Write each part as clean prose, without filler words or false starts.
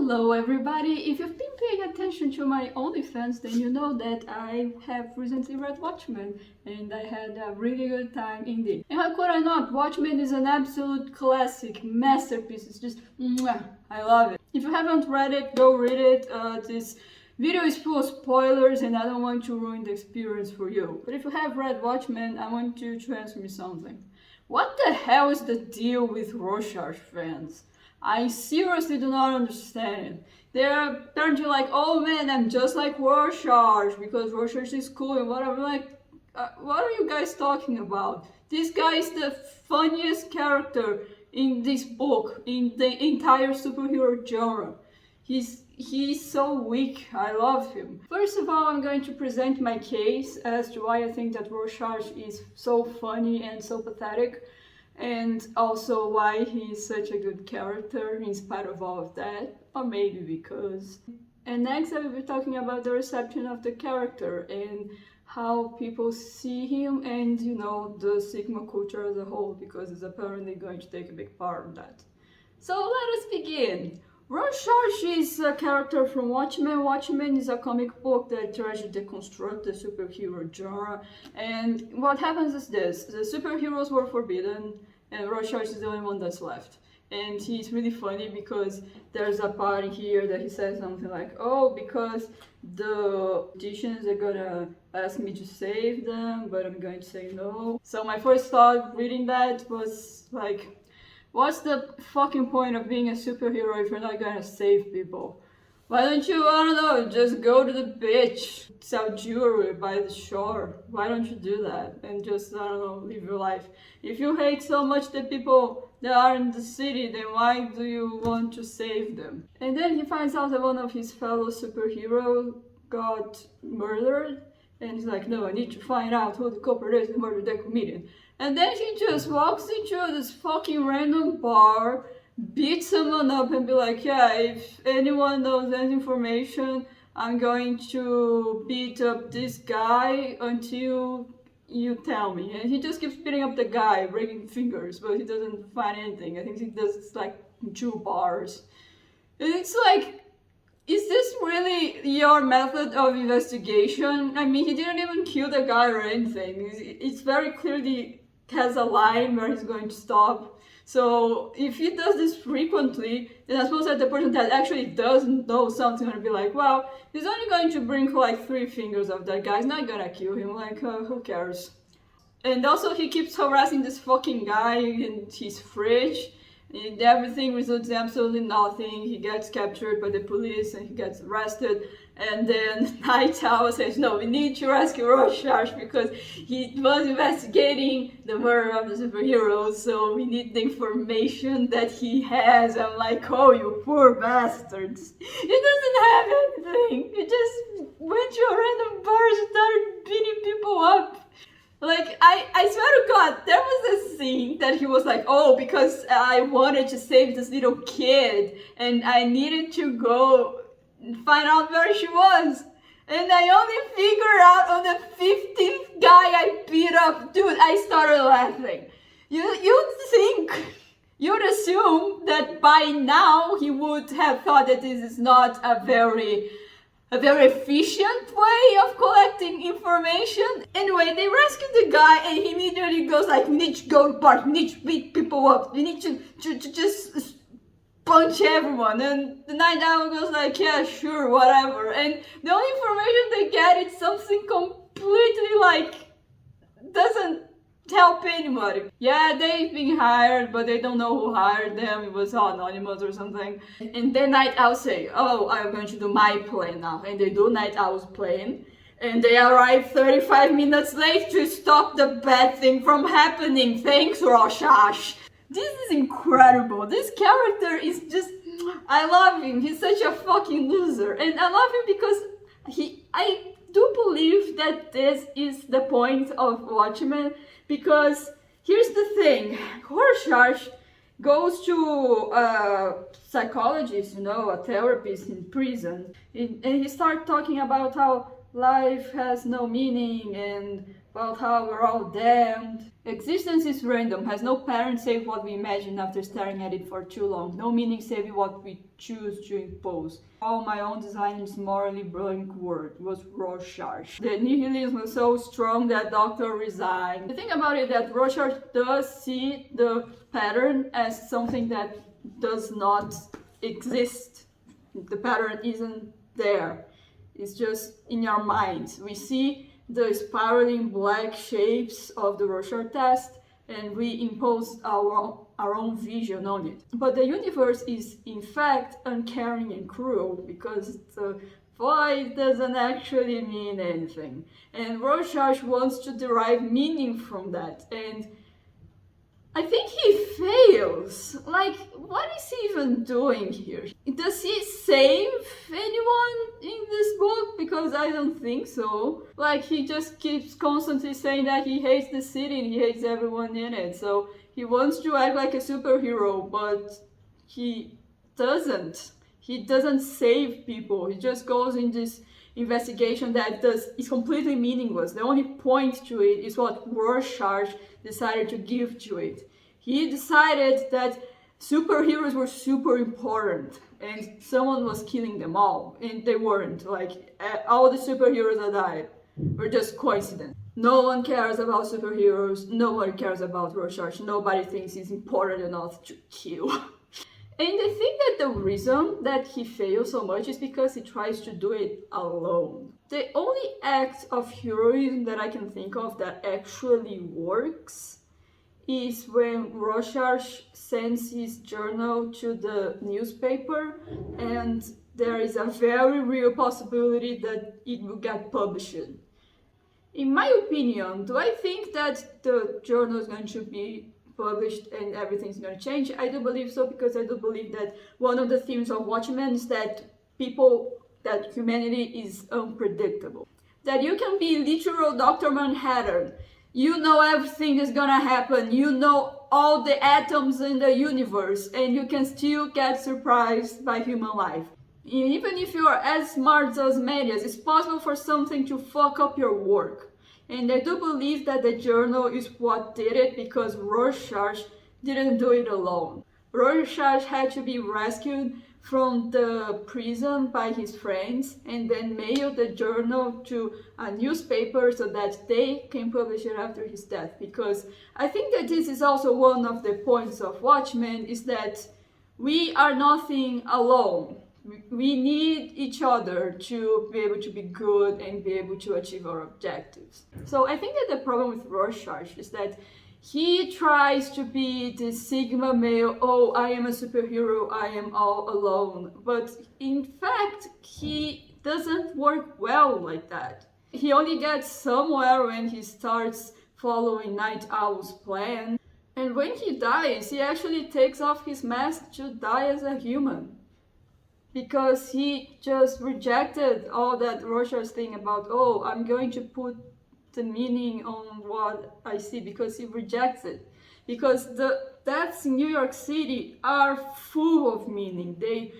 Hello everybody! If you've been paying attention to my OnlyFans, then you know that I have recently read Watchmen and I had a really good time indeed. And how could I not? Watchmen is an absolute classic, masterpiece. It's just mwah, I love it. If you haven't read it, go read it. This video is full of spoilers and I don't want to ruin the experience for you. But if you have read Watchmen, I want you to answer me something. What the hell is the deal with Rorschach fans? I seriously do not understand it. They're apparently like, oh man, I'm just like Rorschach because Rorschach is cool and whatever. Like, what are you guys talking about? This guy is the funniest character in this book, in the entire superhero genre. He's so weak. I love him. First of all, I'm going to present my case as to why I think that Rorschach is so funny and so pathetic. And also why he's such a good character in spite of all of that, or maybe because. And next I will be talking about the reception of the character and how people see him and, you know, the Sigma culture as a whole, because it's apparently going to take a big part of that. So let us begin. Rorschach is a character from Watchmen. Watchmen is a comic book that tries to deconstruct the superhero genre. And what happens is this: the superheroes were forbidden, and Rorschach is the only one that's left. And he's really funny because there's a part here that he says something like, oh, because the magicians are gonna ask me to save them, but I'm going to say no. So my first thought reading that was like, what's the fucking point of being a superhero if you're not gonna save people? Why don't you, I don't know, just go to the beach, sell jewelry by the shore? Why don't you do that and just, I don't know, live your life? If you hate so much the people that are in the city, then why do you want to save them? And then he finds out that one of his fellow superheroes got murdered, and he's like, no, I need to find out who the culprit is who murdered that comedian. And then he just walks into this fucking random bar, beats someone up and be like, yeah, if anyone knows any information, I'm going to beat up this guy until you tell me. And he just keeps beating up the guy, breaking fingers, but he doesn't find anything. I think he does like 2 bars. And it's like, is this really your method of investigation? I mean, he didn't even kill the guy or anything. It's very clearly has a line where he's going to stop. So if he does this frequently, then I suppose that the person that actually doesn't know something will be like, well, he's only going to bring like 3 fingers of that guy. He's not gonna kill him. Like, who cares? And also he keeps harassing this fucking guy in his fridge. And everything results in absolutely nothing. He gets captured by the police and he gets arrested. And then Night Owl says, no, we need to rescue Rorschach because he was investigating the murder of the superheroes, so we need the information that he has. I'm like, oh, you poor bastards. He doesn't have anything. He just went to a random bar and started beating people up. Like, I swear to God, there was a scene that he was like, oh, because I wanted to save this little kid and I needed to go find out where she was. And I only figured out on the 15th guy I beat up. Dude, I started laughing. You'd assume that by now he would have thought that this is not a very efficient way of collecting information. Anyway, they rescue the guy and he immediately goes like, we need to go to park, we need to beat people up, we need to just punch everyone. And the Night Owl goes like, yeah, sure, whatever. And the only information they get is something completely like, doesn't help anybody. Yeah, they've been hired, but they don't know who hired them. It was all anonymous or something. And then Night Owl say, oh, I'm going to do my plan now. And they do Night Owl's plan. And they arrive 35 minutes late to stop the bad thing from happening. Thanks, Rorschach. This is incredible. This character is just, I love him. He's such a fucking loser. And I love him because I do believe that this is the point of Watchmen. Because here's the thing, Rorschach goes to a psychologist, you know, a therapist in prison, and he starts talking about how life has no meaning and about how we're all damned. Existence is random, has no pattern save what we imagine after staring at it for too long, no meaning save what we choose to impose. All my own design is morally blank word was Rorschach. The nihilism was so strong that doctor resigned. The thing about it that Rorschach does see the pattern as something that does not exist. The pattern isn't there. It's just in your mind. We see the spiraling black shapes of the Rorschach test and we impose our own vision on it. But the universe is in fact uncaring and cruel because the void doesn't actually mean anything. And Rorschach wants to derive meaning from that. And I think he fails. Like, what is he even doing here? Does he save anyone in this book? Because I don't think so. Like, he just keeps constantly saying that he hates the city and he hates everyone in it. So he wants to act like a superhero, but he doesn't. He doesn't save people. He just goes in this investigation that is completely meaningless. The only point to it is what Rorschach decided to give to it. He decided that superheroes were super important and someone was killing them all, and they weren't. Like, all the superheroes that died were just coincidence. No one cares about superheroes, nobody cares about Rorschach, nobody thinks he's important enough to kill. And I think that the reason that he fails so much is because he tries to do it alone. The only act of heroism that I can think of that actually works is when Rorschach sends his journal to the newspaper and there is a very real possibility that it will get published. In my opinion, do I think that the journal is going to be published and everything's going to change? I do believe so, because I do believe that one of the themes of Watchmen is that humanity is unpredictable. That you can be literal Dr. Manhattan. You know everything is gonna happen. You know all the atoms in the universe, and you can still get surprised by human life. Even if you are as smart as Ozymandias, it's possible for something to fuck up your work. And I do believe that the journal is what did it, because Rorschach didn't do it alone. Rorschach had to be rescued from the prison by his friends and then mailed the journal to a newspaper so that they can publish it after his death. Because I think that this is also one of the points of Watchmen, is that we are nothing alone. We need each other to be able to be good and be able to achieve our objectives. So I think that the problem with Rorschach is that he tries to be the Sigma male, oh, I am a superhero, I am all alone. But in fact, he doesn't work well like that. He only gets somewhere when he starts following Night Owl's plan. And when he dies, he actually takes off his mask to die as a human. Because he just rejected all that Rorschach thing about, oh, I'm going to put the meaning on what I see, because he rejects it. Because the deaths in New York City are full of meaning. They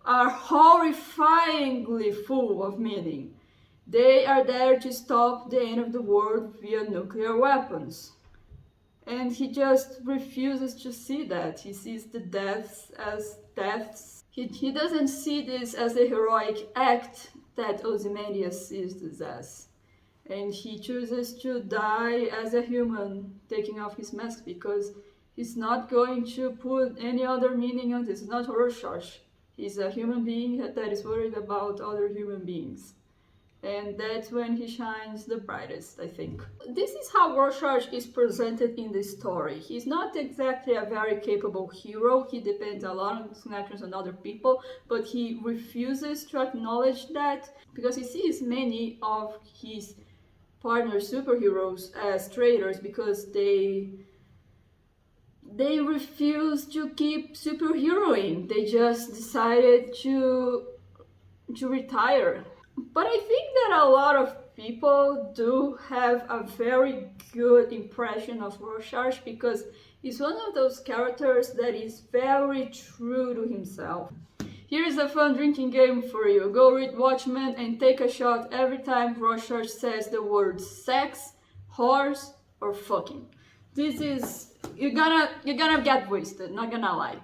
are horrifyingly full of meaning. They are there to stop the end of the world via nuclear weapons. And he just refuses to see that. He sees the deaths as deaths. He doesn't see this as a heroic act that Ozymandias sees this as. And he chooses to die as a human, taking off his mask, because he's not going to put any other meaning on this. It's not Rorschach. He's a human being that is worried about other human beings. And that's when he shines the brightest, I think. This is how Rorschach is presented in the story. He's not exactly a very capable hero. He depends a lot on his connections on other people, but he refuses to acknowledge that because he sees many of his partner superheroes as traitors because they refuse to keep superheroing. They just decided to retire. But I think that a lot of people do have a very good impression of Rorschach because he's one of those characters that is very true to himself. Here's a fun drinking game for you. Go read Watchmen and take a shot every time Rorschach says the words sex, horse, or fucking. This is, you're gonna get wasted, not gonna lie.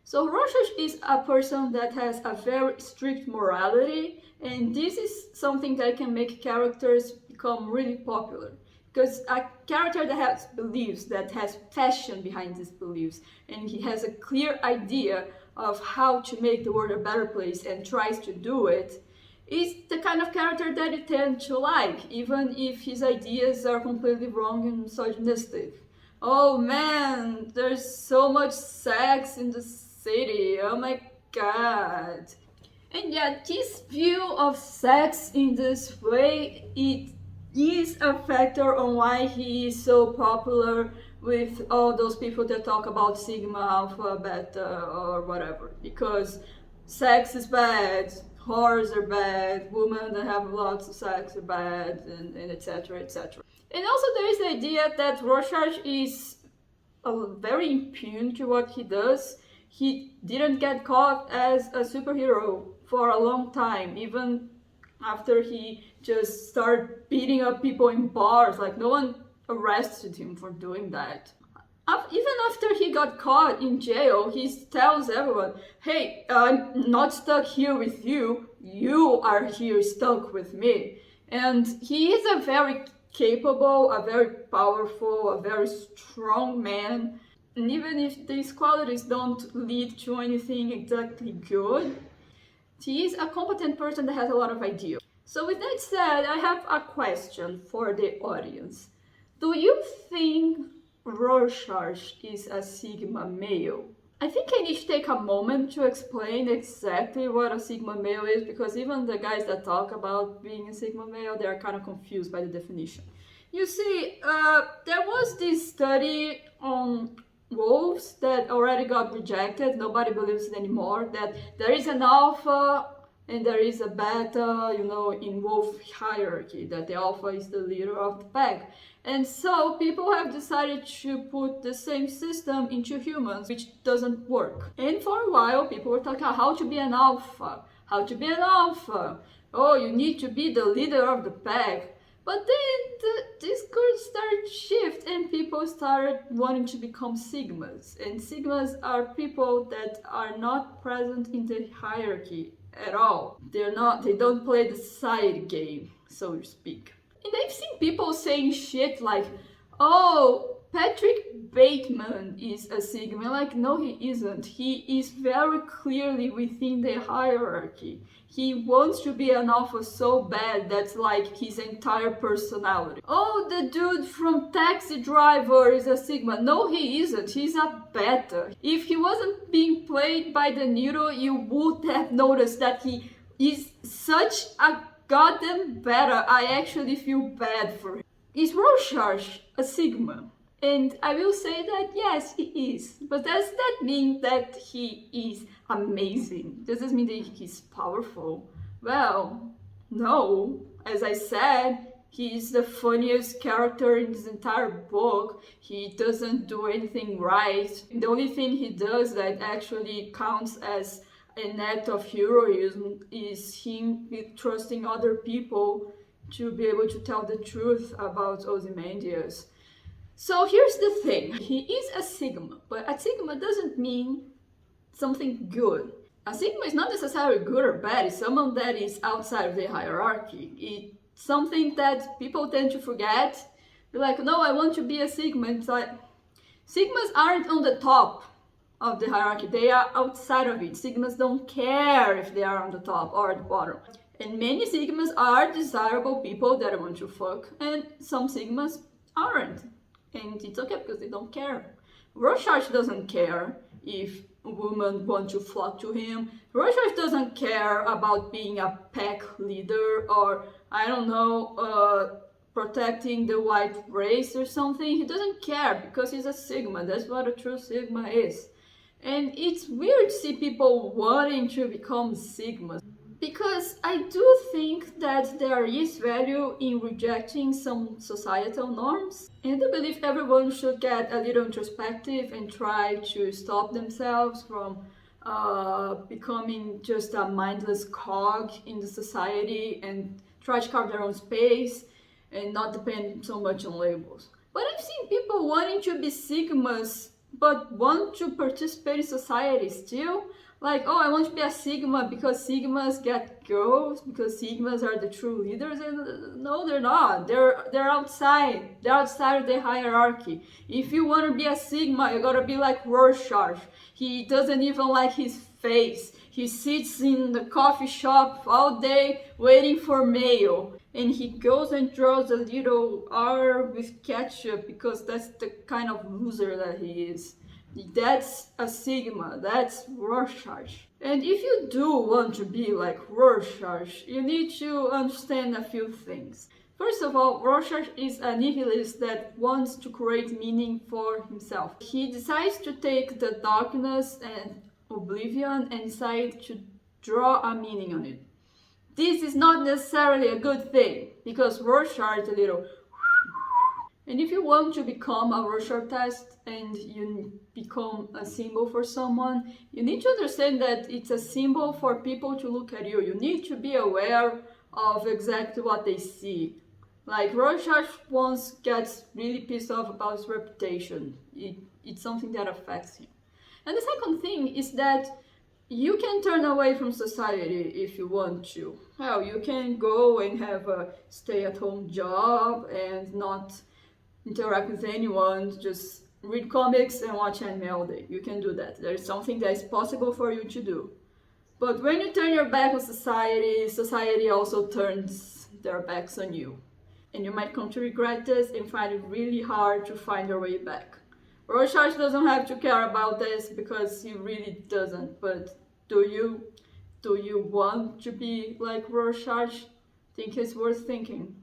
So Rorschach is a person that has a very strict morality, and this is something that can make characters become really popular. Because a character that has beliefs, that has passion behind these beliefs, and he has a clear idea of how to make the world a better place and tries to do it, is the kind of character that you tend to like, even if his ideas are completely wrong and misogynistic. Oh man, there's so much sex in the city, oh my god. And yet, this view of sex in this way, it is a factor on why he is so popular with all those people that talk about sigma, alpha, beta, or whatever. Because sex is bad, whores are bad, women that have lots of sex are bad, and etc, etc. And also there is the idea that Rorschach is very impune to what he does. He didn't get caught as a superhero for a long time, even after he just started beating up people in bars. Like, no one arrested him for doing that. Even after he got caught in jail, he tells everyone, hey, I'm not stuck here with you, you are here stuck with me. And he is a very capable, a very powerful, a very strong man. And even if these qualities don't lead to anything exactly good, he is a competent person that has a lot of ideas. So with that said, I have a question for the audience. Do you think Rorschach is a Sigma male? I think I need to take a moment to explain exactly what a Sigma male is, because even the guys that talk about being a Sigma male, they are kind of confused by the definition. You see, there was this study on wolves that already got rejected. Nobody believes it anymore, that there is an alpha and there is a beta, in wolf hierarchy, that the alpha is the leader of the pack. And so people have decided to put the same system into humans, which doesn't work. And for a while, people were talking about how to be an alpha, how to be an alpha. Oh, you need to be the leader of the pack. But then the discourse started to shift and people started wanting to become Sigmas. And Sigmas are people that are not present in the hierarchy at all. They don't play the side game, so to speak. And I've seen people saying shit like, oh, Patrick Bateman is a Sigma. Like, no, he isn't. He is very clearly within the hierarchy. He wants to be an alpha so bad that's like his entire personality. Oh, the dude from Taxi Driver is a Sigma. No, he isn't. He's a beta. If he wasn't being played by De Niro, you would have noticed that he is such a goddamn beta. I actually feel bad for him. Is Rorschach a Sigma? And I will say that yes, he is. But does that mean that he is amazing? Does this mean that he's powerful? Well, no. As I said, he is the funniest character in this entire book. He doesn't do anything right. The only thing he does that actually counts as an act of heroism is him trusting other people to be able to tell the truth about Ozymandias. So here's the thing, he is a Sigma, but a Sigma doesn't mean something good. A Sigma is not necessarily good or bad, it's someone that is outside of the hierarchy. It's something that people tend to forget. They're like, no, I want to be a Sigma. It's like, Sigmas aren't on the top of the hierarchy, they are outside of it. Sigmas don't care if they are on the top or at the bottom. And many Sigmas are desirable people that want to fuck, and some Sigmas aren't. And it's okay because they don't care. Rorschach doesn't care if women want to flock to him. Rorschach doesn't care about being a pack leader or, I don't know, protecting the white race or something. He doesn't care because he's a Sigma. That's what a true Sigma is. And it's weird to see people wanting to become Sigmas. Because I do think that there is value in rejecting some societal norms. And I do believe everyone should get a little introspective and try to stop themselves from becoming just a mindless cog in the society and try to carve their own space. and not depend so much on labels. But I've seen people wanting to be Sigmas but want to participate in society still. Like, oh, I want to be a Sigma because Sigmas get girls, because Sigmas are the true leaders. And no, they're not. They're outside. They're outside of the hierarchy. If you want to be a Sigma, you gotta be like Rorschach. He doesn't even like his face. He sits in the coffee shop all day waiting for mail. And he goes and draws a little R with ketchup because that's the kind of loser that he is. That's a Sigma, that's Rorschach. And if you do want to be like Rorschach, you need to understand a few things. First of all, Rorschach is a nihilist that wants to create meaning for himself. He decides to take the darkness and oblivion and decide to draw a meaning on it. This is not necessarily a good thing, because Rorschach is a little... And if you want to become a Rorschach test and you become a symbol for someone, you need to understand that it's a symbol for people to look at you. You need to be aware of exactly what they see. Like, Rorschach once gets really pissed off about his reputation. It's something that affects him. And the second thing is that you can turn away from society if you want to. Well, you can go and have a stay-at-home job and not interact with anyone, just read comics and watch anime all day. You can do that. There is something that is possible for you to do. But when you turn your back on society, society also turns their backs on you. And you might come to regret this and find it really hard to find your way back. Rorschach doesn't have to care about this because he really doesn't, but do you want to be like Rorschach? Think it's worth thinking.